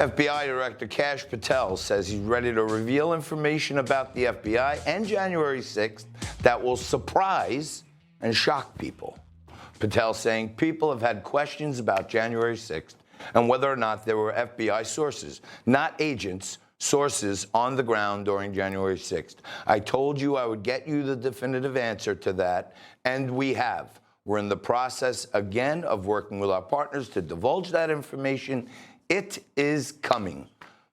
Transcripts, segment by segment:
FBI Director Kash Patel says he's ready to reveal information about the FBI and January 6th that will surprise and shock people. Patel saying people have had questions about January 6th and whether or not there were FBI sources, not agents, sources on the ground during January 6th. I told you I would get you the definitive answer to that, and we have. We're in the process, again, of working with our partners to divulge that information. It is coming.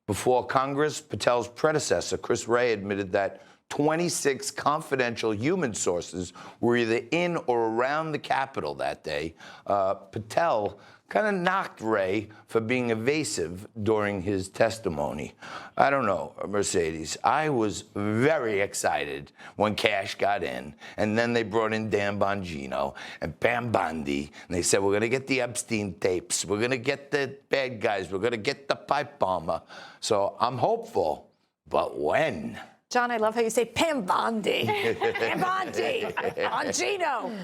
Before Congress, Patel's predecessor, Chris Wray, admitted that 26 confidential human sources were either in or around the Capitol that day. Patel kind of knocked Wray for being evasive during his testimony. I don't know, Mercedes. I was very excited when Kash got in, and then they brought in Dan Bongino and Pam Bondi, and they said, we're going to get the Epstein tapes, we're going to get the bad guys, we're going to get the pipe bomber. So I'm hopeful, but when? John, I love how you say Pam Bondi. Pam Bondi. Bongino.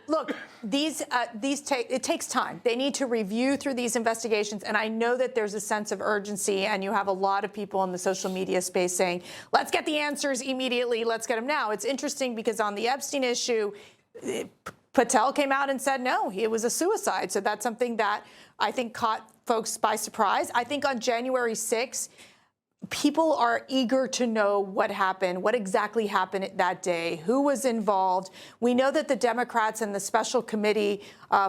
Look, it takes time. They need to review through these investigations, and I know that there's a sense of urgency, and you have a lot of people in the social media space saying, let's get the answers immediately, let's get them now. It's interesting because on the Epstein issue, Patel came out and said, no, it was a suicide. So that's something that I think caught folks by surprise. I think on January 6th, people are eager to know what happened, what exactly happened that day, who was involved. We know that the Democrats and the special committee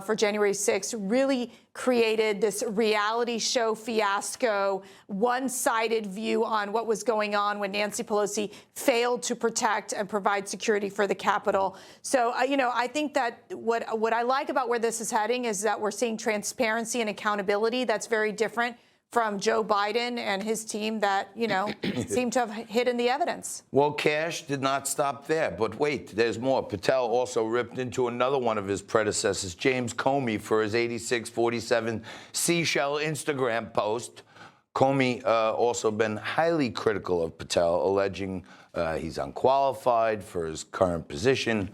for January 6th really created this reality show fiasco, one-sided view on what was going on when Nancy Pelosi failed to protect and provide security for the Capitol. So, I think that what I like about where this is heading is that we're seeing transparency and accountability that's very different from Joe Biden and his team that, seem to have hidden the evidence. Well, Kash did not stop there. But wait, there's more. Patel also ripped into another one of his predecessors, James Comey, for his 8647 seashell Instagram post. Comey also been highly critical of Patel, alleging he's unqualified for his current position.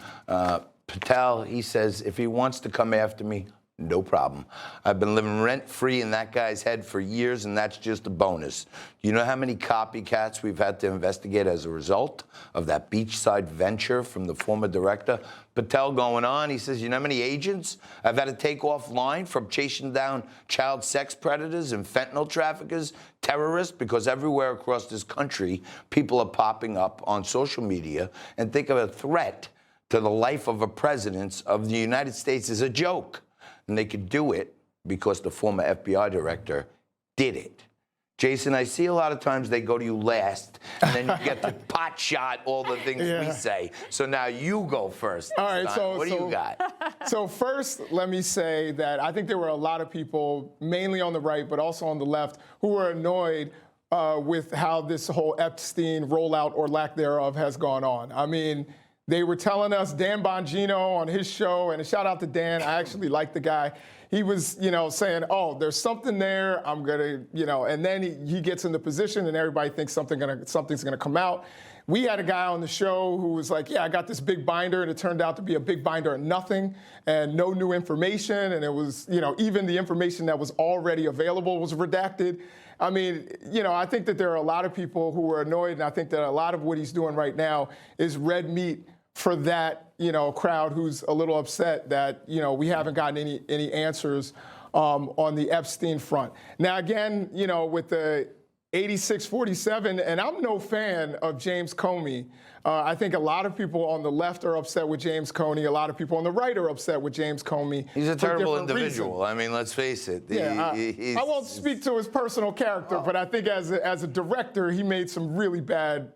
Patel, he says, if he wants to come after me, no problem. I've been living rent-free in that guy's head for years, and that's just a bonus. Do you know how many copycats we've had to investigate as a result of that beachside venture from the former director? Patel going on, he says, you know how many agents I've had to take offline from chasing down child sex predators and fentanyl traffickers, terrorists, because everywhere across this country, people are popping up on social media and think of a threat to the life of a president of the United States as a joke. And they could do it because the former FBI director did it. Jason, I see a lot of times they go to you last, and then you get the pot shot, all the things we say. So now you go first. All right, what do you got? So first, let me say that I think there were a lot of people, mainly on the right, but also on the left, who were annoyed with how this whole Epstein rollout or lack thereof has gone on. I mean, they were telling us, Dan Bongino on his show, and a shout out to Dan, I actually like the guy. He was, saying, oh, there's something there, I'm gonna, and then he gets in the position and everybody thinks something's gonna come out. We had a guy on the show who was like, yeah, I got this big binder, and it turned out to be a big binder of nothing and no new information, and it was, even the information that was already available was redacted. I mean, I think that there are a lot of people who are annoyed, and I think that a lot of what he's doing right now is red meat for that, crowd who's a little upset that, we haven't gotten any answers on the Epstein front. Now, again, with the 8647, and I'm no fan of James Comey. I think a lot of people on the left are upset with James Comey. A lot of people on the right are upset with James Comey. He's a terrible individual. I mean, let's face it. I won't speak to his personal character, but I think as a director, he made some really bad,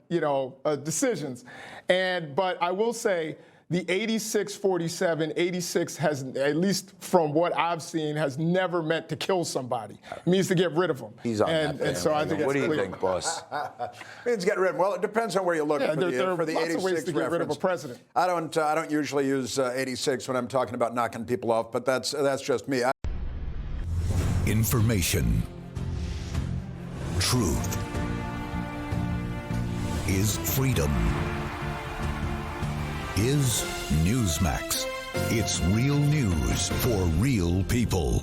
decisions. But I will say, the 8647, 86 has, at least from what I've seen, has never meant to kill somebody. It means to get rid of them. He's on that. And so I think what do you clear. think, boss? Means get rid of them. Well, it depends on where you look for the 86 there are lots of ways to get reference. rid of a president. I don't usually use 86 when I'm talking about knocking people off, but that's just me. Information. Truth is freedom. Is Newsmax. It's real news for real people.